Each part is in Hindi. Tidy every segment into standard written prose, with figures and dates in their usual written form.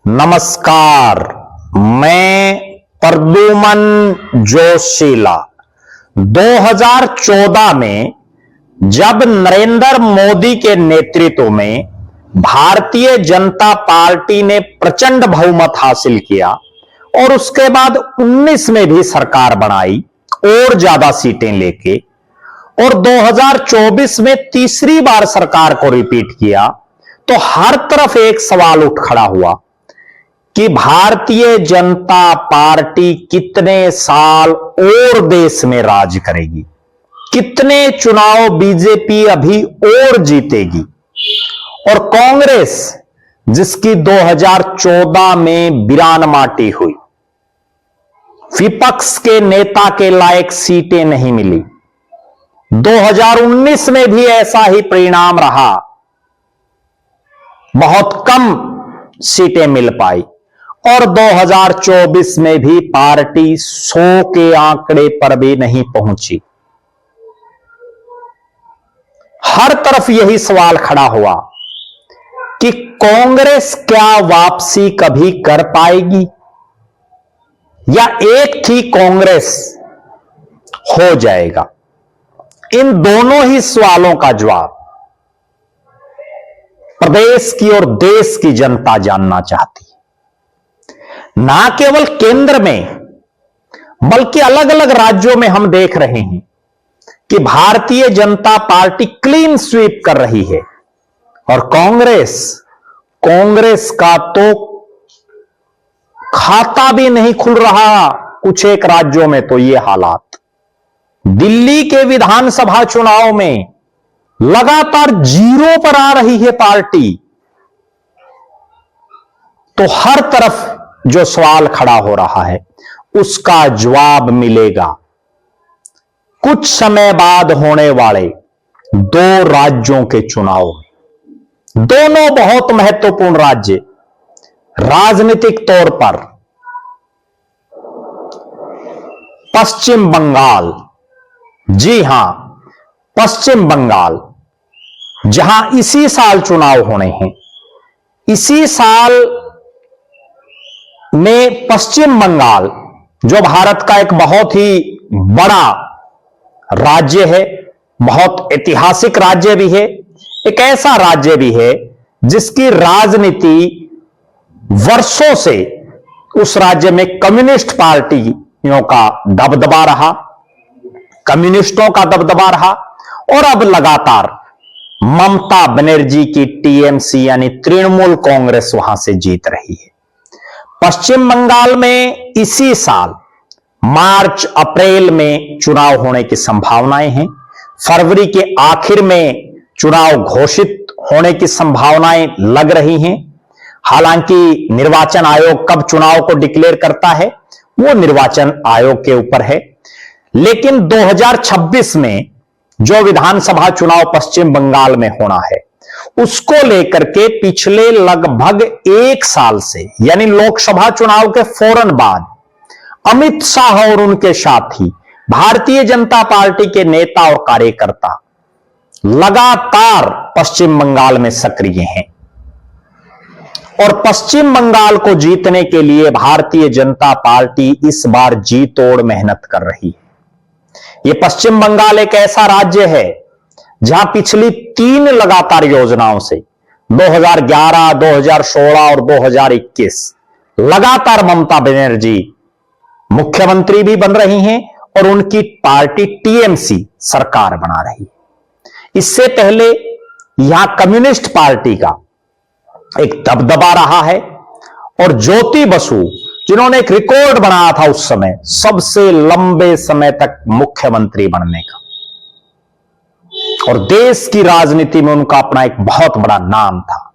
नमस्कार। मैं प्रद्युमन जोशीला 2014 में जब नरेंद्र मोदी के नेतृत्व में भारतीय जनता पार्टी ने प्रचंड बहुमत हासिल किया और उसके बाद 19 में भी सरकार बनाई और ज्यादा सीटें लेके, और 2024 में तीसरी बार सरकार को रिपीट किया, तो हर तरफ एक सवाल उठ खड़ा हुआ कि भारतीय जनता पार्टी कितने साल और देश में राज करेगी, कितने चुनाव बीजेपी अभी और जीतेगी। और कांग्रेस, जिसकी 2014 में वीरान माटी हुई, विपक्ष के नेता के लायक सीटें नहीं मिली, 2019 में भी ऐसा ही परिणाम रहा, बहुत कम सीटें मिल पाई, और 2024 में भी पार्टी 100 के आंकड़े पर भी नहीं पहुंची। हर तरफ यही सवाल खड़ा हुआ कि कांग्रेस क्या वापसी कभी कर पाएगी, या एक थी कांग्रेस हो जाएगा। इन दोनों ही सवालों का जवाब प्रदेश की और देश की जनता जानना चाहती है। ना केवल केंद्र में बल्कि अलग अलग राज्यों में हम देख रहे हैं कि Bharatiya Janata party clean sweep कर रही है, और कांग्रेस का तो खाता भी नहीं खुल रहा। कुछ एक राज्यों में तो ये हालात, दिल्ली के विधानसभा चुनाव में लगातार 0 पर आ रही है पार्टी। तो हर तरफ जो सवाल खड़ा हो रहा है उसका जवाब मिलेगा कुछ समय बाद होने वाले 2 राज्यों के चुनाव में। दोनों बहुत महत्वपूर्ण राज्य राजनीतिक तौर पर। पश्चिम बंगाल, जी हां, पश्चिम बंगाल, जहां इसी साल चुनाव होने हैं। इसी साल में पश्चिम बंगाल, जो भारत का एक बहुत ही बड़ा राज्य है, बहुत ऐतिहासिक राज्य भी है, एक ऐसा राज्य भी है जिसकी राजनीति वर्षों से उस राज्य में कम्युनिस्ट पार्टियों का दबदबा रहा, कम्युनिस्टों का दबदबा रहा, और अब लगातार ममता बनर्जी की टीएमसी यानी तृणमूल कांग्रेस वहां से जीत रही है। पश्चिम बंगाल में इसी साल मार्च अप्रैल में चुनाव होने की संभावनाएं हैं। फरवरी के आखिर में चुनाव घोषित होने की संभावनाएं लग रही हैं। हालांकि निर्वाचन आयोग कब चुनाव को डिक्लेयर करता है वो निर्वाचन आयोग के ऊपर है, लेकिन 2026 में जो विधानसभा चुनाव पश्चिम बंगाल में होना है उसको लेकर के पिछले लगभग 1 साल से, यानी लोकसभा चुनाव के फौरन बाद, अमित शाह और उनके साथी भारतीय जनता पार्टी के नेता और कार्यकर्ता लगातार पश्चिम बंगाल में सक्रिय हैं। और पश्चिम बंगाल को जीतने के लिए भारतीय जनता पार्टी इस बार जी तोड़ मेहनत कर रही है। यह पश्चिम बंगाल एक ऐसा राज्य है जहां पिछली 3 लगातार योजनाओं से 2011, 2016 और 2021 लगातार ममता बनर्जी मुख्यमंत्री भी बन रही हैं और उनकी पार्टी टीएमसी सरकार बना रही है। इससे पहले यहां कम्युनिस्ट पार्टी का एक दबदबा रहा है, और ज्योति बसु, जिन्होंने एक रिकॉर्ड बनाया था उस समय सबसे लंबे समय तक मुख्यमंत्री बनने का, और देश की राजनीति में उनका अपना एक बहुत बड़ा नाम था।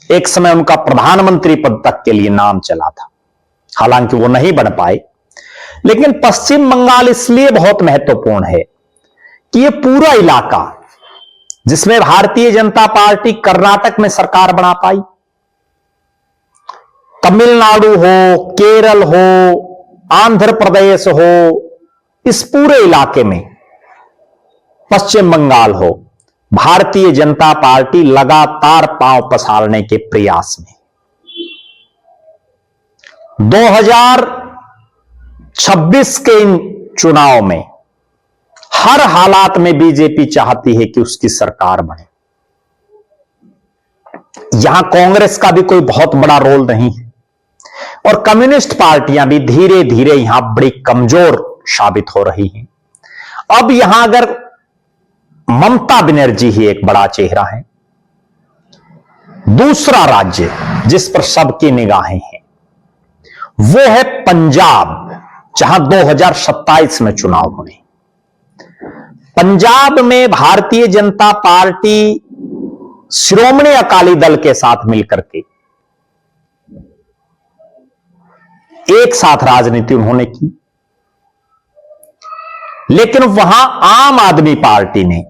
एक समय उनका प्रधानमंत्री पद तक के लिए नाम चला था, हालांकि वो नहीं बन पाए। लेकिन पश्चिम बंगाल इसलिए बहुत महत्वपूर्ण है कि यह पूरा इलाका, जिसमें भारतीय जनता पार्टी कर्नाटक में सरकार बना पाई, तमिलनाडु हो, केरल हो, आंध्र प्रदेश हो, इस पूरे इलाके में पश्चिम बंगाल हो, भारतीय जनता पार्टी लगातार पांव पसारने के प्रयास में। 2026 के इन चुनाव में हर हालात में बीजेपी चाहती है कि उसकी सरकार बने। यहां कांग्रेस का भी कोई बहुत बड़ा रोल नहीं है और कम्युनिस्ट पार्टियां भी धीरे धीरे यहां बड़ी कमजोर साबित हो रही हैं। अब यहां अगर ममता बनर्जी ही एक बड़ा चेहरा है, दूसरा राज्य जिस पर सबकी निगाहें हैं वो है पंजाब, जहां 2027 में चुनाव होने। पंजाब में भारतीय जनता पार्टी श्रोमणी अकाली दल के साथ मिलकर के एक साथ राजनीति उन्होंने की, लेकिन वहां आम आदमी पार्टी ने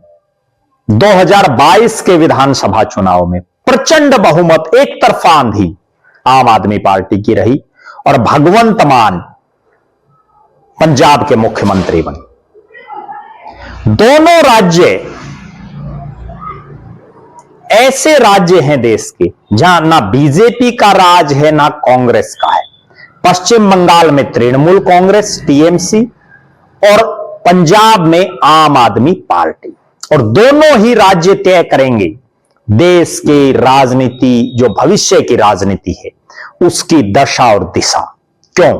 2022 के विधानसभा चुनाव में प्रचंड बहुमत, एक तरफा आंधी आम आदमी पार्टी की रही और भगवंत मान पंजाब के मुख्यमंत्री बने। दोनों राज्य ऐसे राज्य हैं देश के जहां ना बीजेपी का राज है ना कांग्रेस का है। पश्चिम बंगाल में तृणमूल कांग्रेस टीएमसी और पंजाब में आम आदमी पार्टी, और दोनों ही राज्य तय करेंगे देश की राजनीति, जो भविष्य की राजनीति है उसकी दशा और दिशा। क्यों?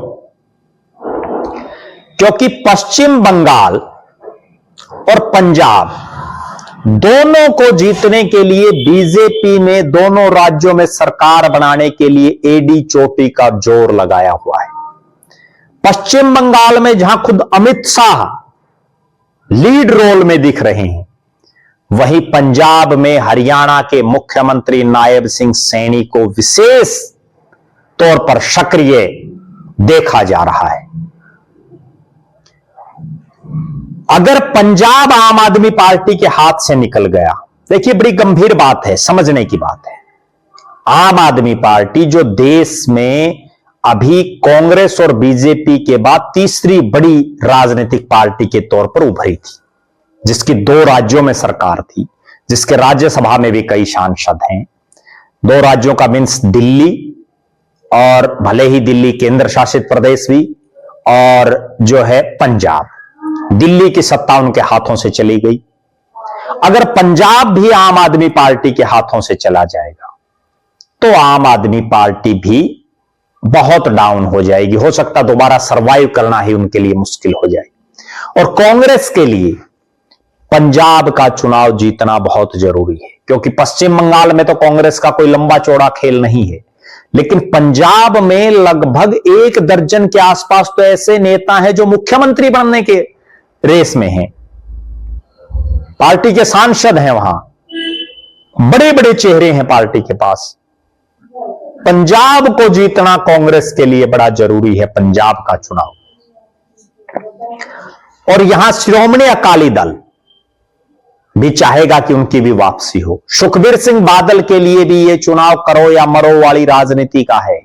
क्योंकि पश्चिम बंगाल और पंजाब दोनों को जीतने के लिए बीजेपी ने दोनों राज्यों में सरकार बनाने के लिए एडी चोटी का जोर लगाया हुआ है। पश्चिम बंगाल में जहां खुद अमित शाह लीड रोल में दिख रहे हैं, वहीं पंजाब में हरियाणा के मुख्यमंत्री नायब सिंह सैनी को विशेष तौर पर सक्रिय देखा जा रहा है। अगर पंजाब आम आदमी पार्टी के हाथ से निकल गया, देखिए बड़ी गंभीर बात है, समझने की बात है। आम आदमी पार्टी जो देश में अभी कांग्रेस और बीजेपी के बाद तीसरी बड़ी राजनीतिक पार्टी के तौर पर उभरी थी, जिसकी 2 राज्यों में सरकार थी, जिसके राज्यसभा में भी कई सांसद हैं। 2 राज्यों का मीन्स दिल्ली, और भले ही दिल्ली केंद्र शासित प्रदेश भी, और जो है पंजाब, दिल्ली की सत्ता उनके हाथों से चली गई। अगर पंजाब भी आम आदमी पार्टी के हाथों से चला जाएगा तो आम आदमी पार्टी भी बहुत डाउन हो जाएगी। हो सकता दोबारा सरवाइव करना ही उनके लिए मुश्किल हो जाएगी। और कांग्रेस के लिए पंजाब का चुनाव जीतना बहुत जरूरी है, क्योंकि पश्चिम बंगाल में तो कांग्रेस का कोई लंबा चौड़ा खेल नहीं है, लेकिन पंजाब में लगभग 1 दर्जन के आसपास तो ऐसे नेता हैं जो मुख्यमंत्री बनने के रेस में हैं। पार्टी के सांसद हैं, वहां बड़े बड़े चेहरे हैं पार्टी के पास। पंजाब को जीतना कांग्रेस के लिए बड़ा जरूरी है, पंजाब का चुनाव। और यहां श्रोमणी अकाली दल भी चाहेगा कि उनकी भी वापसी हो। सुखबीर सिंह बादल के लिए भी यह चुनाव करो या मरो वाली राजनीति का है।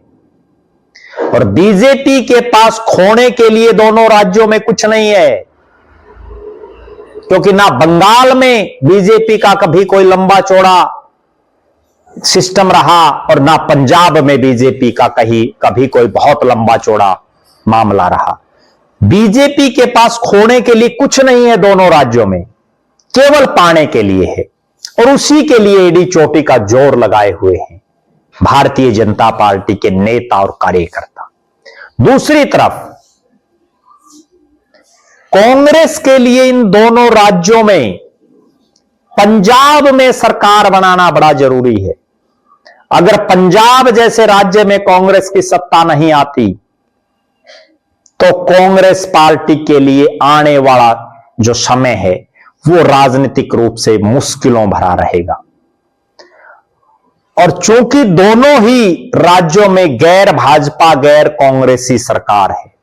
और बीजेपी के पास खोने के लिए दोनों राज्यों में कुछ नहीं है, क्योंकि ना बंगाल में बीजेपी का कभी कोई लंबा चौड़ा सिस्टम रहा और ना पंजाब में बीजेपी का कभी कोई बहुत लंबा चौड़ा मामला रहा। बीजेपी के पास खोने के लिए कुछ नहीं है दोनों राज्यों में, केवल पाने के लिए है, और उसी के लिए एडी चोटी का जोर लगाए हुए हैं भारतीय जनता पार्टी के नेता और कार्यकर्ता। दूसरी तरफ कांग्रेस के लिए इन दोनों राज्यों में पंजाब में सरकार बनाना बड़ा जरूरी है। अगर पंजाब जैसे राज्य में कांग्रेस की सत्ता नहीं आती तो कांग्रेस पार्टी के लिए आने वाला जो समय है वो राजनीतिक रूप से मुश्किलों भरा रहेगा। और चूंकि दोनों ही राज्यों में गैर भाजपा गैर कांग्रेसी सरकार है,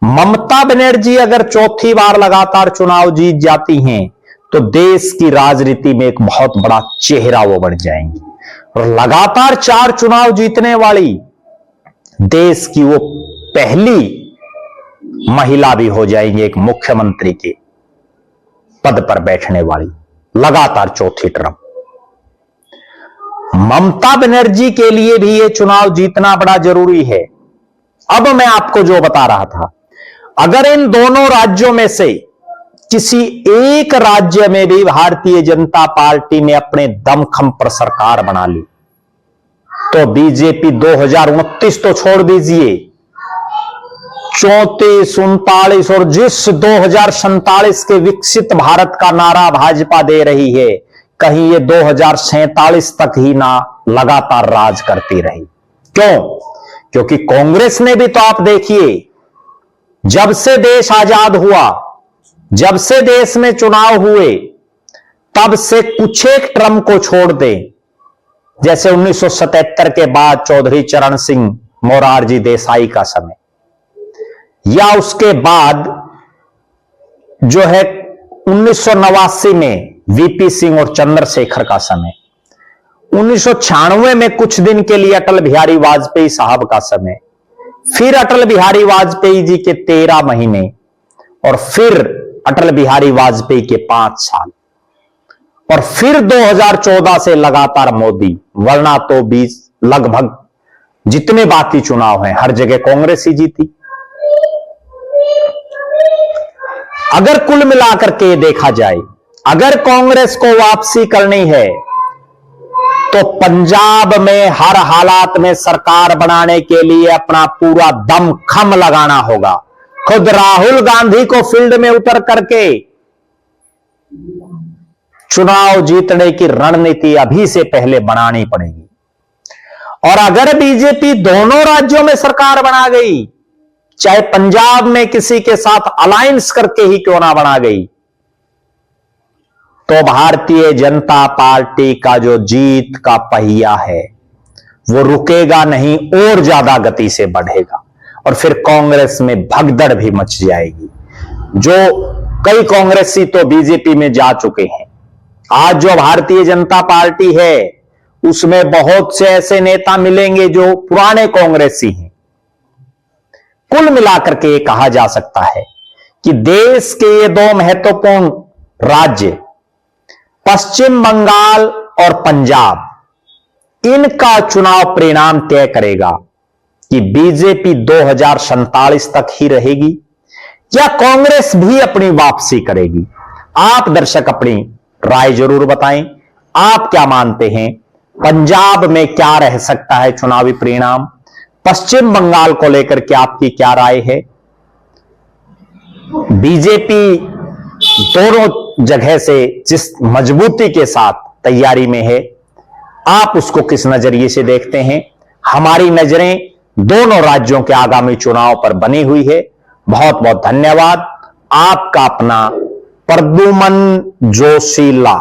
ममता बनर्जी अगर चौथी बार लगातार चुनाव जीत जाती हैं तो देश की राजनीति में एक बहुत बड़ा चेहरा वो बन जाएंगी, और लगातार 4 चुनाव जीतने वाली देश की वो पहली महिला भी हो जाएंगी, एक मुख्यमंत्री के पद पर बैठने वाली, लगातार चौथी टर्म। ममता बनर्जी के लिए भी ये चुनाव जीतना बड़ा जरूरी है, अब मैं आपको जो बता रहा था, अगर इन दोनों राज्यों में से किसी एक राज्य में भी भारतीय जनता पार्टी ने अपने दमखम पर सरकार बना ली तो बीजेपी 2029 तो छोड़ दीजिए, 34, 39 और जिस 2047 के विकसित भारत का नारा भाजपा दे रही है, कहीं ये 2047 तक ही ना लगातार राज करती रही। क्यों? क्योंकि कांग्रेस ने भी तो, आप देखिए, जब से देश आजाद हुआ, जब से देश में चुनाव हुए, तब से कुछ एक टर्म को छोड़ दें, जैसे 1977 के बाद चौधरी चरण सिंह मोरारजी देसाई का समय, या उसके बाद जो है 1989 में वीपी सिंह और चंद्रशेखर का समय, 1996 में कुछ दिन के लिए अटल बिहारी वाजपेयी साहब का समय, फिर अटल बिहारी वाजपेयी जी के 13 महीने, और फिर अटल बिहारी वाजपेयी के 5 साल, और फिर 2014 से लगातार मोदी, वरना तो 20 लगभग जितने बाकी चुनाव हैं हर जगह कांग्रेस ही जीती। अगर कुल मिलाकर के देखा जाए, अगर कांग्रेस को वापसी करनी है तो पंजाब में हर हालात में सरकार बनाने के लिए अपना पूरा दमखम लगाना होगा। खुद राहुल गांधी को फील्ड में उतर करके चुनाव जीतने की रणनीति अभी से पहले बनानी पड़ेगी। और अगर बीजेपी दोनों राज्यों में सरकार बना गई, चाहे पंजाब में किसी के साथ अलायंस करके ही क्यों ना बना गई, तो भारतीय जनता पार्टी का जो जीत का पहिया है वो रुकेगा नहीं और ज्यादा गति से बढ़ेगा, और फिर कांग्रेस में भगदड़ भी मच जाएगी। जो कई कांग्रेसी तो बीजेपी में जा चुके हैं, आज जो भारतीय जनता पार्टी है उसमें बहुत से ऐसे नेता मिलेंगे जो पुराने कांग्रेसी हैं। कुल मिलाकर के कहा जा सकता है कि देश के ये दो महत्वपूर्ण राज्य, पश्चिम बंगाल और पंजाब, इनका चुनाव परिणाम तय करेगा कि बीजेपी 2047 तक ही रहेगी या कांग्रेस भी अपनी वापसी करेगी। आप दर्शक अपनी राय जरूर बताएं, आप क्या मानते हैं, पंजाब में क्या रह सकता है चुनावी परिणाम, पश्चिम बंगाल को लेकर के आपकी क्या राय है। बीजेपी दोनों जगह से जिस मजबूती के साथ तैयारी में है, आप उसको किस नजरिए से देखते हैं। हमारी नजरें दोनों राज्यों के आगामी चुनाव पर बनी हुई है। बहुत बहुत धन्यवाद। आपका अपना प्रद्युमन जोशीला।